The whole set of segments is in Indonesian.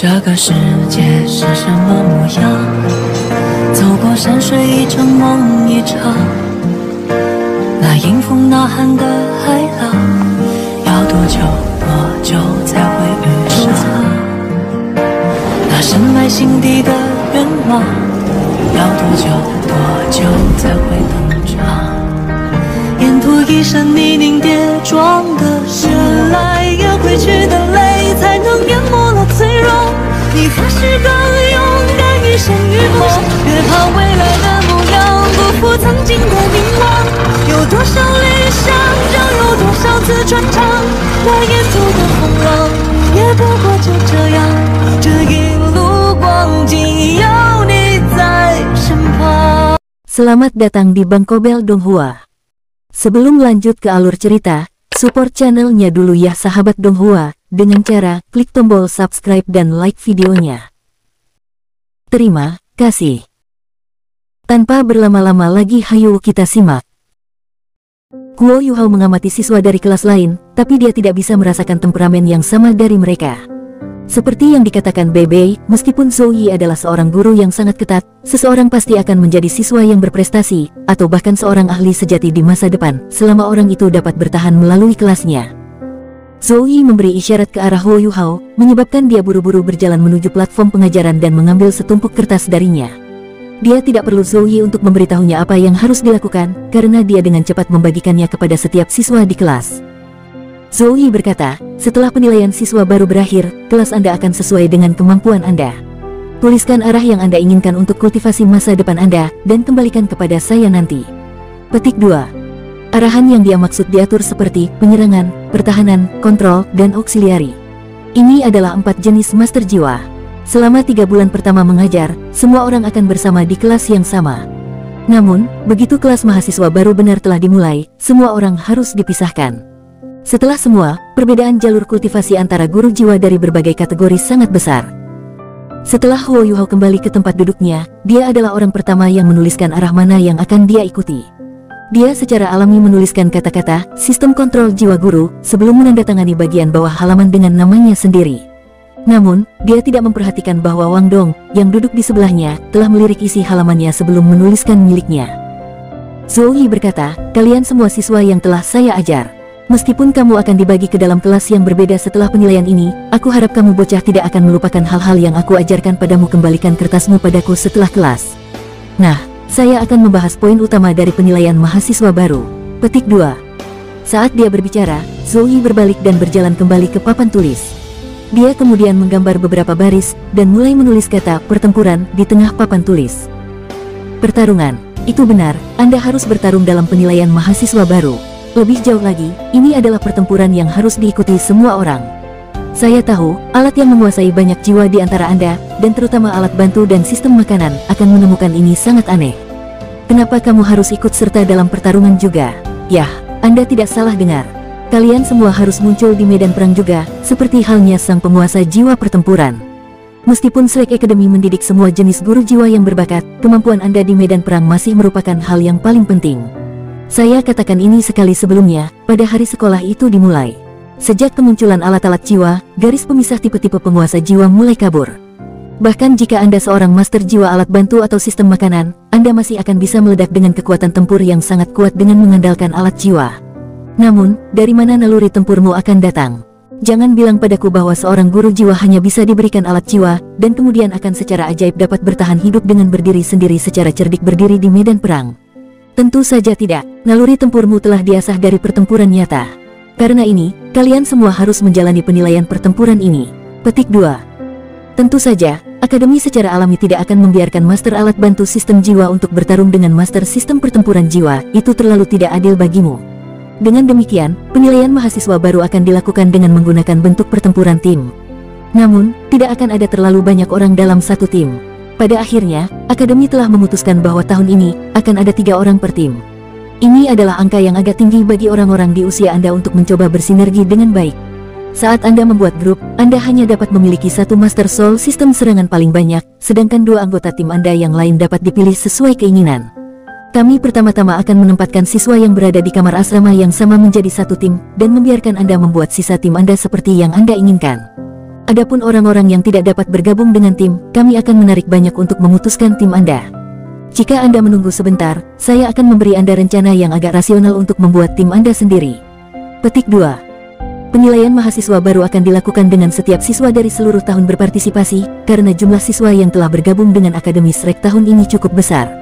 这个世界是什么模样？走过山水一场梦一场，那迎风呐喊的海浪，要多久多久才会遇上？那深埋心底的愿望，要多久多久才会登场？沿途一身泥泞跌撞的越来越回去的泪，才能淹没了脆弱。你发誓更勇敢一生与梦，别怕未来的模样不负曾经的凝望。有多少理想，就有多少次穿肠，那沿途的风浪也不过就这样。这一路光景有你在身旁。 Selamat datang di Bangkobel Donghua. Sebelum lanjut ke alur cerita, support channelnya dulu ya sahabat Donghua, dengan cara klik tombol subscribe dan like videonya. Terima kasih. Tanpa berlama-lama lagi, hayu kita simak. Guo Yuhao mengamati siswa dari kelas lain, tapi dia tidak bisa merasakan temperamen yang sama dari mereka. Seperti yang dikatakan Bebe, meskipun Zhou Yi adalah seorang guru yang sangat ketat, seseorang pasti akan menjadi siswa yang berprestasi, atau bahkan seorang ahli sejati di masa depan, selama orang itu dapat bertahan melalui kelasnya. Zhou Yi memberi isyarat ke arah Guo Yuhao, menyebabkan dia buru-buru berjalan menuju platform pengajaran dan mengambil setumpuk kertas darinya. Dia tidak perlu Zhou Yi untuk memberitahunya apa yang harus dilakukan, karena dia dengan cepat membagikannya kepada setiap siswa di kelas. Zhou Yi berkata, setelah penilaian siswa baru berakhir, kelas Anda akan sesuai dengan kemampuan Anda. Tuliskan arah yang Anda inginkan untuk kultivasi masa depan Anda, dan kembalikan kepada saya nanti. Petik 2. Arahan yang dia maksud diatur seperti penyerangan, pertahanan, kontrol, dan auxiliary. Ini adalah 4 jenis master jiwa. Selama 3 bulan pertama mengajar, semua orang akan bersama di kelas yang sama. Namun, begitu kelas mahasiswa baru benar telah dimulai, semua orang harus dipisahkan. Setelah semua, perbedaan jalur kultivasi antara guru jiwa dari berbagai kategori sangat besar. Setelah Guo Yuhao kembali ke tempat duduknya, dia adalah orang pertama yang menuliskan arah mana yang akan dia ikuti. Dia secara alami menuliskan kata-kata sistem kontrol jiwa guru sebelum menandatangani bagian bawah halaman dengan namanya sendiri. Namun, dia tidak memperhatikan bahwa Wang Dong, yang duduk di sebelahnya, telah melirik isi halamannya sebelum menuliskan miliknya. Zhou Yi berkata, kalian semua siswa yang telah saya ajar. Meskipun kamu akan dibagi ke dalam kelas yang berbeda setelah penilaian ini, aku harap kamu bocah tidak akan melupakan hal-hal yang aku ajarkan padamu. Kembalikan kertasmu padaku setelah kelas. Nah, saya akan membahas poin utama dari penilaian mahasiswa baru. Petik 2. Saat dia berbicara, Zhou Yi berbalik dan berjalan kembali ke papan tulis. Dia kemudian menggambar beberapa baris, dan mulai menulis kata pertempuran di tengah papan tulis. Pertarungan, itu benar, Anda harus bertarung dalam penilaian mahasiswa baru. Lebih jauh lagi, ini adalah pertempuran yang harus diikuti semua orang. Saya tahu, alat yang menguasai banyak jiwa di antara Anda, dan terutama alat bantu dan sistem makanan, akan menemukan ini sangat aneh. Kenapa kamu harus ikut serta dalam pertarungan juga? Yah, Anda tidak salah dengar. Kalian semua harus muncul di medan perang juga, seperti halnya sang penguasa jiwa pertempuran. Meskipun Slack Academy mendidik semua jenis guru jiwa yang berbakat, kemampuan Anda di medan perang masih merupakan hal yang paling penting. Saya katakan ini sekali sebelumnya, pada hari sekolah itu dimulai. Sejak kemunculan alat-alat jiwa, garis pemisah tipe-tipe penguasa jiwa mulai kabur. Bahkan jika Anda seorang master jiwa alat bantu atau sistem makanan, Anda masih akan bisa meledak dengan kekuatan tempur yang sangat kuat dengan mengandalkan alat jiwa. Namun, dari mana naluri tempurmu akan datang? Jangan bilang padaku bahwa seorang guru jiwa hanya bisa diberikan alat jiwa, dan kemudian akan secara ajaib dapat bertahan hidup dengan berdiri sendiri secara cerdik berdiri di medan perang. Tentu saja tidak, naluri tempurmu telah diasah dari pertempuran nyata. Karena ini, kalian semua harus menjalani penilaian pertempuran ini. Petik 2. Tentu saja, Akademi secara alami tidak akan membiarkan master alat bantu sistem jiwa untuk bertarung dengan master sistem pertempuran jiwa, itu terlalu tidak adil bagimu. Dengan demikian, penilaian mahasiswa baru akan dilakukan dengan menggunakan bentuk pertempuran tim. Namun, tidak akan ada terlalu banyak orang dalam satu tim. Pada akhirnya, Akademi telah memutuskan bahwa tahun ini, akan ada 3 orang per tim. Ini adalah angka yang agak tinggi bagi orang-orang di usia Anda untuk mencoba bersinergi dengan baik. Saat Anda membuat grup, Anda hanya dapat memiliki 1 Master Soul sistem serangan paling banyak, sedangkan 2 anggota tim Anda yang lain dapat dipilih sesuai keinginan. Kami pertama-tama akan menempatkan siswa yang berada di kamar asrama yang sama menjadi 1 tim, dan membiarkan Anda membuat sisa tim Anda seperti yang Anda inginkan. Adapun orang-orang yang tidak dapat bergabung dengan tim, kami akan menarik banyak untuk memutuskan tim Anda. Jika Anda menunggu sebentar, saya akan memberi Anda rencana yang agak rasional untuk membuat tim Anda sendiri. Petik 2. Penilaian mahasiswa baru akan dilakukan dengan setiap siswa dari seluruh tahun berpartisipasi, karena jumlah siswa yang telah bergabung dengan Akademi SREK tahun ini cukup besar.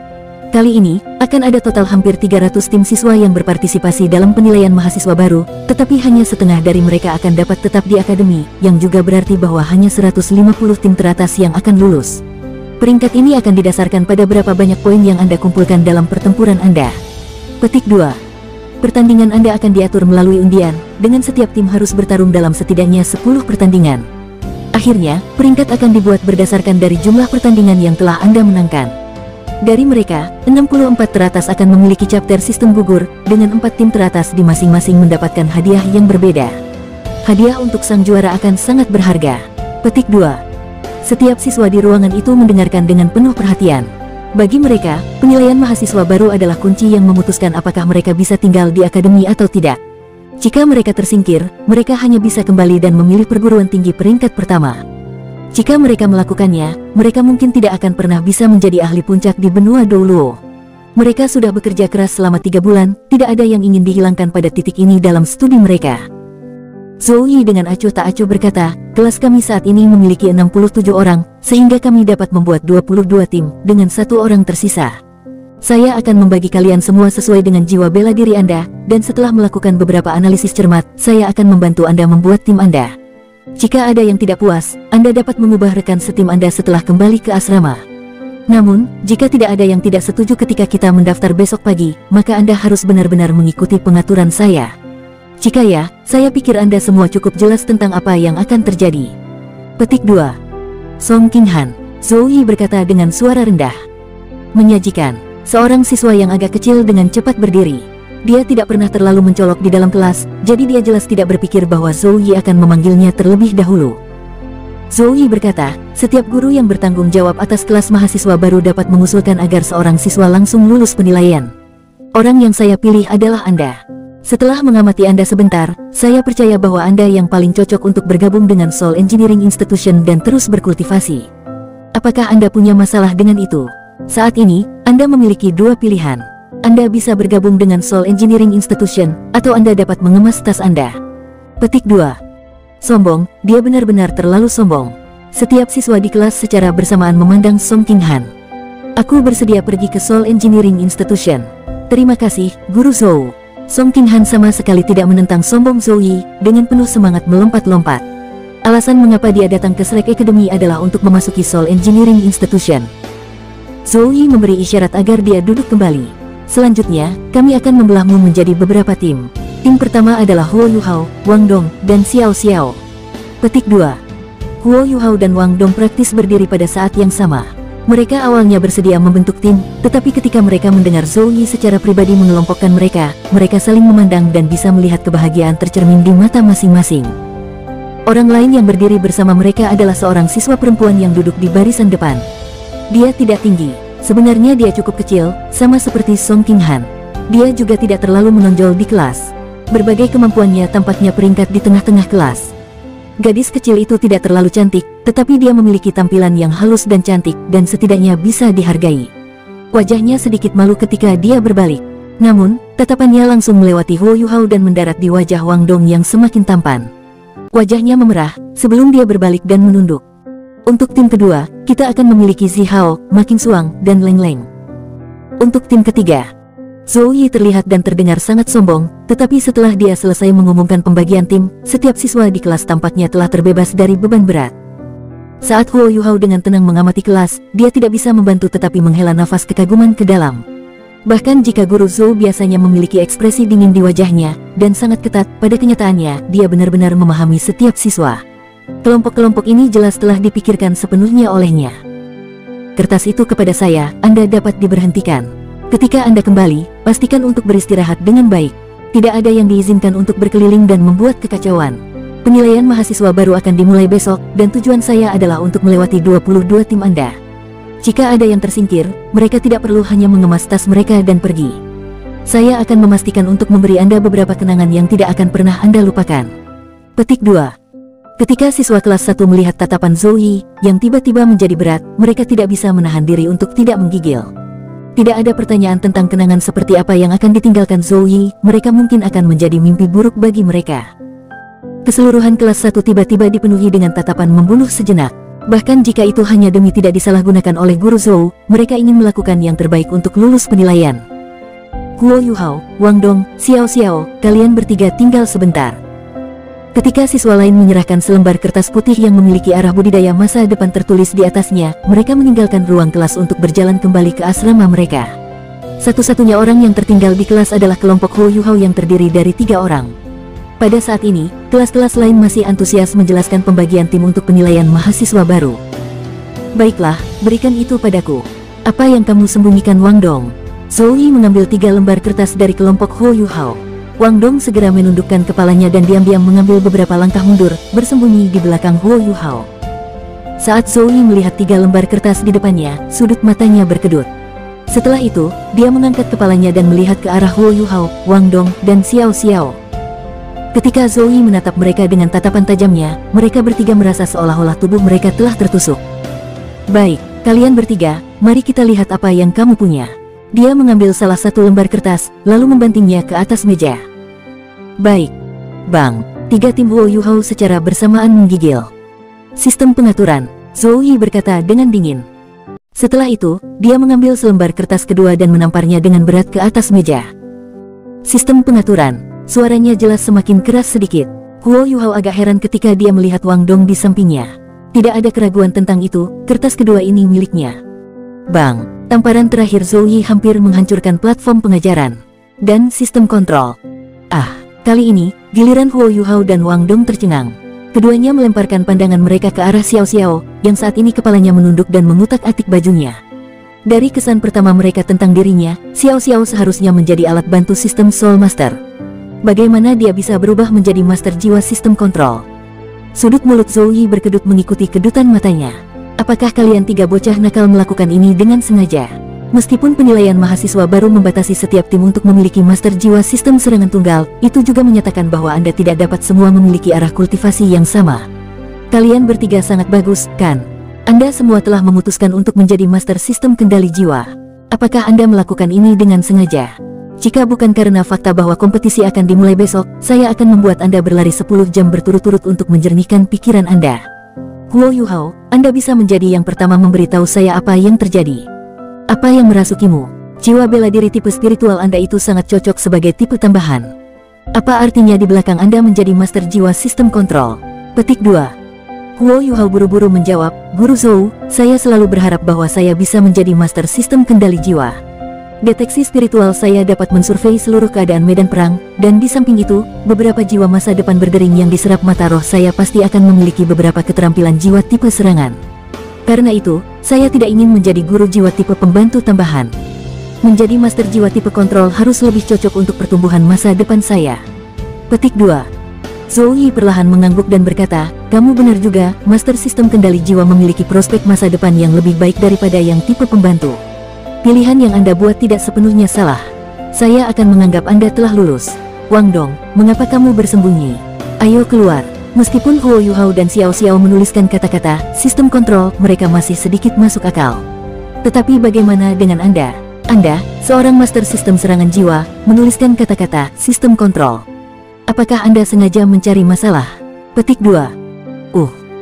Kali ini, akan ada total hampir 300 tim siswa yang berpartisipasi dalam penilaian mahasiswa baru, tetapi hanya setengah dari mereka akan dapat tetap di akademi, yang juga berarti bahwa hanya 150 tim teratas yang akan lulus. Peringkat ini akan didasarkan pada berapa banyak poin yang Anda kumpulkan dalam pertempuran Anda. Petik 2. Pertandingan Anda akan diatur melalui undian, dengan setiap tim harus bertarung dalam setidaknya 10 pertandingan. Akhirnya, peringkat akan dibuat berdasarkan dari jumlah pertandingan yang telah Anda menangkan. Dari mereka, 64 teratas akan memiliki chapter sistem gugur, dengan 4 tim teratas di masing-masing mendapatkan hadiah yang berbeda. Hadiah untuk sang juara akan sangat berharga. Petik 2. Setiap siswa di ruangan itu mendengarkan dengan penuh perhatian. Bagi mereka, penilaian mahasiswa baru adalah kunci yang memutuskan apakah mereka bisa tinggal di akademi atau tidak. Jika mereka tersingkir, mereka hanya bisa kembali dan memilih perguruan tinggi peringkat pertama. Jika mereka melakukannya, mereka mungkin tidak akan pernah bisa menjadi ahli puncak di benua Douluo. Mereka sudah bekerja keras selama 3 bulan, tidak ada yang ingin dihilangkan pada titik ini dalam studi mereka. Zhou Yi dengan acuh tak acuh berkata, kelas kami saat ini memiliki 67 orang, sehingga kami dapat membuat 22 tim, dengan 1 orang tersisa. Saya akan membagi kalian semua sesuai dengan jiwa bela diri Anda, dan setelah melakukan beberapa analisis cermat, saya akan membantu Anda membuat tim Anda. Jika ada yang tidak puas, Anda dapat mengubah rekan setim Anda setelah kembali ke asrama. Namun, jika tidak ada yang tidak setuju ketika kita mendaftar besok pagi, maka Anda harus benar-benar mengikuti pengaturan saya. Jika ya, saya pikir Anda semua cukup jelas tentang apa yang akan terjadi. Petik 2. Song Qinghan, Zhou Yi berkata dengan suara rendah. Menyajikan, seorang siswa yang agak kecil dengan cepat berdiri. Dia tidak pernah terlalu mencolok di dalam kelas, jadi dia jelas tidak berpikir bahwa Zhou Yi akan memanggilnya terlebih dahulu. Zhou Yi berkata, setiap guru yang bertanggung jawab atas kelas mahasiswa baru dapat mengusulkan agar seorang siswa langsung lulus penilaian. Orang yang saya pilih adalah Anda. Setelah mengamati Anda sebentar, saya percaya bahwa Anda yang paling cocok untuk bergabung dengan Seoul Engineering Institution dan terus berkultivasi. Apakah Anda punya masalah dengan itu? Saat ini, Anda memiliki 2 pilihan. Anda bisa bergabung dengan Seoul Engineering Institution, atau Anda dapat mengemas tas Anda. Petik 2. Sombong, dia benar-benar terlalu sombong. Setiap siswa di kelas secara bersamaan memandang Song Qinghan. Aku bersedia pergi ke Seoul Engineering Institution. Terima kasih, Guru Zhou. Song Qinghan sama sekali tidak menentang sombong Zhou Yi, dengan penuh semangat melompat-lompat. Alasan mengapa dia datang ke SREK Academy adalah untuk memasuki Seoul Engineering Institution. Zhou Yi memberi isyarat agar dia duduk kembali. Selanjutnya, kami akan membelahmu menjadi beberapa tim. Tim pertama adalah Huo Yuhao, Wang Dong, dan Xiao Xiao. Petik 2. Huo Yuhao dan Wang Dong praktis berdiri pada saat yang sama. Mereka awalnya bersedia membentuk tim, tetapi ketika mereka mendengar Zhou Yi secara pribadi mengelompokkan mereka saling memandang dan bisa melihat kebahagiaan tercermin di mata masing-masing. Orang lain yang berdiri bersama mereka adalah seorang siswa perempuan yang duduk di barisan depan. Dia tidak tinggi, sebenarnya dia cukup kecil, sama seperti Song Qinghan. Dia juga tidak terlalu menonjol di kelas. Berbagai kemampuannya tampaknya peringkat di tengah-tengah kelas. Gadis kecil itu tidak terlalu cantik, tetapi dia memiliki tampilan yang halus dan cantik, dan setidaknya bisa dihargai. Wajahnya sedikit malu ketika dia berbalik. Namun, tatapannya langsung melewati Huo Yuhao dan mendarat di wajah Wang Dong yang semakin tampan. Wajahnya memerah, sebelum dia berbalik dan menunduk. Untuk tim kedua, kita akan memiliki Zi Hao, Ma Qingsuang, dan Leng Leng. Untuk tim ketiga, Zhou Yi terlihat dan terdengar sangat sombong, tetapi setelah dia selesai mengumumkan pembagian tim, setiap siswa di kelas tampaknya telah terbebas dari beban berat. Saat Huo Yuhao dengan tenang mengamati kelas, dia tidak bisa membantu tetapi menghela nafas kekaguman ke dalam. Bahkan jika Guru Zhou biasanya memiliki ekspresi dingin di wajahnya, dan sangat ketat, pada kenyataannya, dia benar-benar memahami setiap siswa. Kelompok-kelompok ini jelas telah dipikirkan sepenuhnya olehnya. Kertas itu kepada saya, Anda dapat diberhentikan. Ketika Anda kembali, pastikan untuk beristirahat dengan baik. Tidak ada yang diizinkan untuk berkeliling dan membuat kekacauan. Penilaian mahasiswa baru akan dimulai besok, dan tujuan saya adalah untuk melewati 22 tim Anda. Jika ada yang tersingkir, mereka tidak perlu hanya mengemas tas mereka dan pergi. Saya akan memastikan untuk memberi Anda beberapa kenangan yang tidak akan pernah Anda lupakan. Petik 2. Ketika siswa kelas 1 melihat tatapan Zoe yang tiba-tiba menjadi berat, mereka tidak bisa menahan diri untuk tidak menggigil. Tidak ada pertanyaan tentang kenangan seperti apa yang akan ditinggalkan Zoe, mereka mungkin akan menjadi mimpi buruk bagi mereka. Keseluruhan kelas 1 tiba-tiba dipenuhi dengan tatapan membunuh sejenak. Bahkan jika itu hanya demi tidak disalahgunakan oleh guru Zhou, mereka ingin melakukan yang terbaik untuk lulus penilaian. Guo Yuhao, Wang Dong, Xiao Xiao, kalian bertiga tinggal sebentar. Ketika siswa lain menyerahkan selembar kertas putih yang memiliki arah budidaya masa depan tertulis di atasnya, mereka meninggalkan ruang kelas untuk berjalan kembali ke asrama mereka. Satu-satunya orang yang tertinggal di kelas adalah kelompok Guo Yuhao yang terdiri dari 3 orang. Pada saat ini, kelas-kelas lain masih antusias menjelaskan pembagian tim untuk penilaian mahasiswa baru. Baiklah, berikan itu padaku. Apa yang kamu sembunyikan, Wang Dong? Zoe mengambil 3 lembar kertas dari kelompok Guo Yuhao. Wang Dong segera menundukkan kepalanya dan diam-diam mengambil beberapa langkah mundur, bersembunyi di belakang Guo Yuhao. Saat Zoe melihat 3 lembar kertas di depannya, sudut matanya berkedut. Setelah itu, dia mengangkat kepalanya dan melihat ke arah Guo Yuhao, Wang Dong, dan Xiao Xiao. Ketika Zoe menatap mereka dengan tatapan tajamnya, mereka bertiga merasa seolah-olah tubuh mereka telah tertusuk. Baik, kalian bertiga, mari kita lihat apa yang kamu punya. Dia mengambil salah satu lembar kertas, lalu membantingnya ke atas meja. Baik, Bang. 3 tim Guo Yuhao secara bersamaan menggigil. Sistem pengaturan, Zoe berkata dengan dingin. Setelah itu, dia mengambil selembar kertas kedua dan menamparnya dengan berat ke atas meja. Sistem pengaturan. Suaranya jelas semakin keras sedikit. Guo Yuhao agak heran ketika dia melihat Wang Dong di sampingnya. Tidak ada keraguan tentang itu, kertas kedua ini miliknya. Bang, tamparan terakhir Zoe hampir menghancurkan platform pengajaran dan sistem kontrol. Ah, kali ini, giliran Guo Yuhao dan Wang Dong tercengang. Keduanya melemparkan pandangan mereka ke arah Xiao Xiao, yang saat ini kepalanya menunduk dan mengutak-atik bajunya. Dari kesan pertama mereka tentang dirinya, Xiao Xiao seharusnya menjadi alat bantu sistem Soul Master. Bagaimana dia bisa berubah menjadi master jiwa sistem kontrol? Sudut mulut Zoe berkedut mengikuti kedutan matanya. Apakah kalian 3 bocah nakal melakukan ini dengan sengaja? Meskipun penilaian mahasiswa baru membatasi setiap tim untuk memiliki master jiwa sistem serangan tunggal, itu juga menyatakan bahwa Anda tidak dapat semua memiliki arah kultivasi yang sama. Kalian bertiga sangat bagus, kan? Anda semua telah memutuskan untuk menjadi master sistem kendali jiwa. Apakah Anda melakukan ini dengan sengaja? Jika bukan karena fakta bahwa kompetisi akan dimulai besok, saya akan membuat Anda berlari 10 jam berturut-turut untuk menjernihkan pikiran Anda. Guo Yuhao, Anda bisa menjadi yang pertama memberitahu saya apa yang terjadi. Apa yang merasukimu? Jiwa bela diri tipe spiritual Anda itu sangat cocok sebagai tipe tambahan. Apa artinya di belakang Anda menjadi master jiwa sistem kontrol? Petik 2. Guo Yuhao buru-buru menjawab, Guru Zhou, saya selalu berharap bahwa saya bisa menjadi master sistem kendali jiwa. Deteksi spiritual saya dapat mensurvei seluruh keadaan medan perang, dan di samping itu, beberapa jiwa masa depan berdering yang diserap mata roh saya pasti akan memiliki beberapa keterampilan jiwa tipe serangan. Karena itu, saya tidak ingin menjadi guru jiwa tipe pembantu tambahan. Menjadi master jiwa tipe kontrol harus lebih cocok untuk pertumbuhan masa depan saya. Petik 2. Zoe perlahan mengangguk dan berkata, kamu benar juga, master sistem kendali jiwa memiliki prospek masa depan yang lebih baik daripada yang tipe pembantu. Pilihan yang Anda buat tidak sepenuhnya salah. Saya akan menganggap Anda telah lulus. Wang Dong, mengapa kamu bersembunyi? Ayo keluar. Meskipun Guo Yuhao dan Xiao Xiao menuliskan kata-kata sistem kontrol, mereka masih sedikit masuk akal. Tetapi bagaimana dengan Anda? Anda, seorang master sistem serangan jiwa, menuliskan kata-kata sistem kontrol. Apakah Anda sengaja mencari masalah? Petik 2.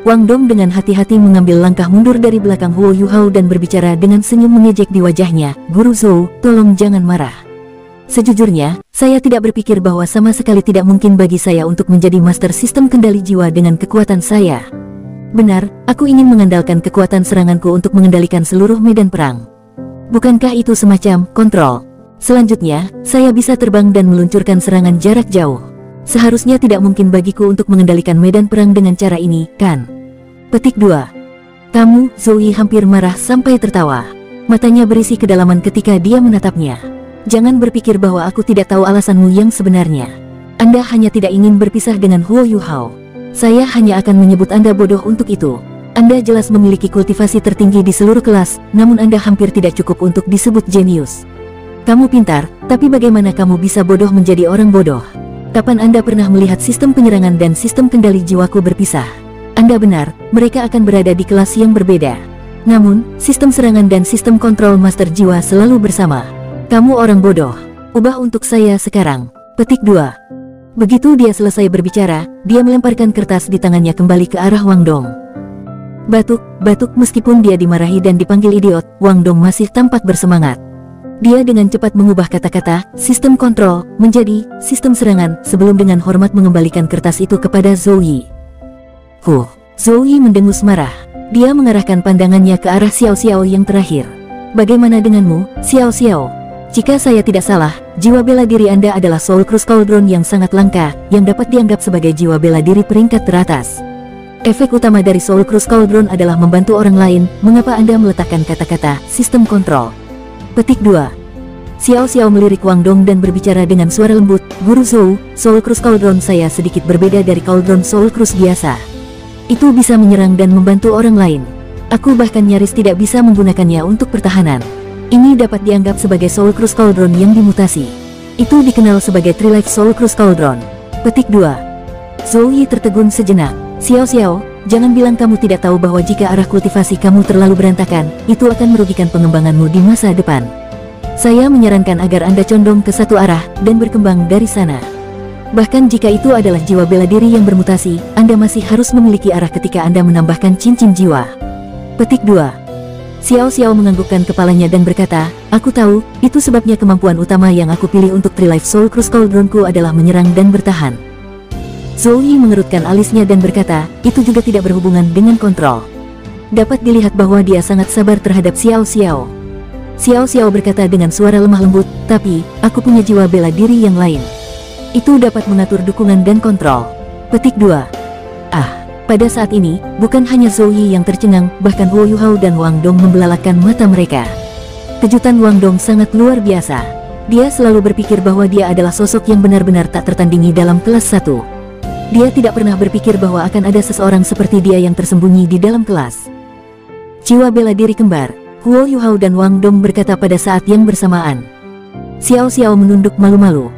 Wang Dong dengan hati-hati mengambil langkah mundur dari belakang Guo Yuhao dan berbicara dengan senyum mengejek di wajahnya, Guru Zhou, tolong jangan marah. Sejujurnya, saya tidak berpikir bahwa sama sekali tidak mungkin bagi saya untuk menjadi master sistem kendali jiwa dengan kekuatan saya. Benar, aku ingin mengandalkan kekuatan seranganku untuk mengendalikan seluruh medan perang. Bukankah itu semacam kontrol? Selanjutnya, saya bisa terbang dan meluncurkan serangan jarak jauh. Seharusnya tidak mungkin bagiku untuk mengendalikan medan perang dengan cara ini, kan? Petik 2. Kamu, Zoe hampir marah sampai tertawa. Matanya berisi kedalaman ketika dia menatapnya. Jangan berpikir bahwa aku tidak tahu alasanmu yang sebenarnya. Anda hanya tidak ingin berpisah dengan Guo Yuhao. Saya hanya akan menyebut Anda bodoh untuk itu. Anda jelas memiliki kultivasi tertinggi di seluruh kelas, namun Anda hampir tidak cukup untuk disebut jenius. Kamu pintar, tapi bagaimana kamu bisa bodoh menjadi orang bodoh? Kapan Anda pernah melihat sistem penyerangan dan sistem kendali jiwaku berpisah? Anda benar, mereka akan berada di kelas yang berbeda. Namun, sistem serangan dan sistem kontrol Master Jiwa selalu bersama. Kamu orang bodoh. Ubah untuk saya sekarang. Petik 2. Begitu dia selesai berbicara, dia melemparkan kertas di tangannya kembali ke arah Wang Dong. Batuk meskipun dia dimarahi dan dipanggil idiot, Wang Dong masih tampak bersemangat. Dia dengan cepat mengubah kata-kata sistem kontrol menjadi sistem serangan sebelum dengan hormat mengembalikan kertas itu kepada Zhou Yi. Zhou Yi mendengus marah. Dia mengarahkan pandangannya ke arah Xiao Xiao yang terakhir. Bagaimana denganmu, Xiao Xiao? Jika saya tidak salah, jiwa bela diri Anda adalah Soul Crush Cauldron yang sangat langka, yang dapat dianggap sebagai jiwa bela diri peringkat teratas. Efek utama dari Soul Crush Cauldron adalah membantu orang lain. Mengapa Anda meletakkan kata-kata sistem kontrol? Petik 2. Xiao Xiao melirik Wang Dong dan berbicara dengan suara lembut, Guru Zhou, Soul Crush Cauldron saya sedikit berbeda dari Cauldron Soul Crush biasa. Itu bisa menyerang dan membantu orang lain. Aku bahkan nyaris tidak bisa menggunakannya untuk pertahanan. Ini dapat dianggap sebagai Soul Crush Cauldron yang dimutasi. Itu dikenal sebagai Tri-Life Soul Crush Cauldron. Petik 2. Zhou Yi tertegun sejenak. Xiao Xiao, jangan bilang kamu tidak tahu bahwa jika arah kultivasi kamu terlalu berantakan, itu akan merugikan pengembanganmu di masa depan. Saya menyarankan agar Anda condong ke satu arah dan berkembang dari sana. Bahkan jika itu adalah jiwa bela diri yang bermutasi, Anda masih harus memiliki arah ketika Anda menambahkan cincin jiwa. Petik 2. Xiao Xiao menganggukkan kepalanya dan berkata, aku tahu, itu sebabnya kemampuan utama yang aku pilih untuk Tri-Life Soul Crush Cauldronku adalah menyerang dan bertahan. Zhou Yi mengerutkan alisnya dan berkata, itu juga tidak berhubungan dengan kontrol. Dapat dilihat bahwa dia sangat sabar terhadap Xiao Xiao. Xiao Xiao berkata dengan suara lemah lembut, tapi, aku punya jiwa bela diri yang lain. Itu dapat mengatur dukungan dan kontrol. Petik 2. Pada saat ini, bukan hanya Zhou Yi yang tercengang, bahkan Huo Yuhao dan Wang Dong membelalakkan mata mereka. Kejutan Wang Dong sangat luar biasa. Dia selalu berpikir bahwa dia adalah sosok yang benar-benar tak tertandingi dalam kelas 1. Dia tidak pernah berpikir bahwa akan ada seseorang seperti dia yang tersembunyi di dalam kelas. Jiwa bela diri kembar, Huo Yuhao dan Wang Dong berkata pada saat yang bersamaan. Xiao Xiao menunduk malu-malu.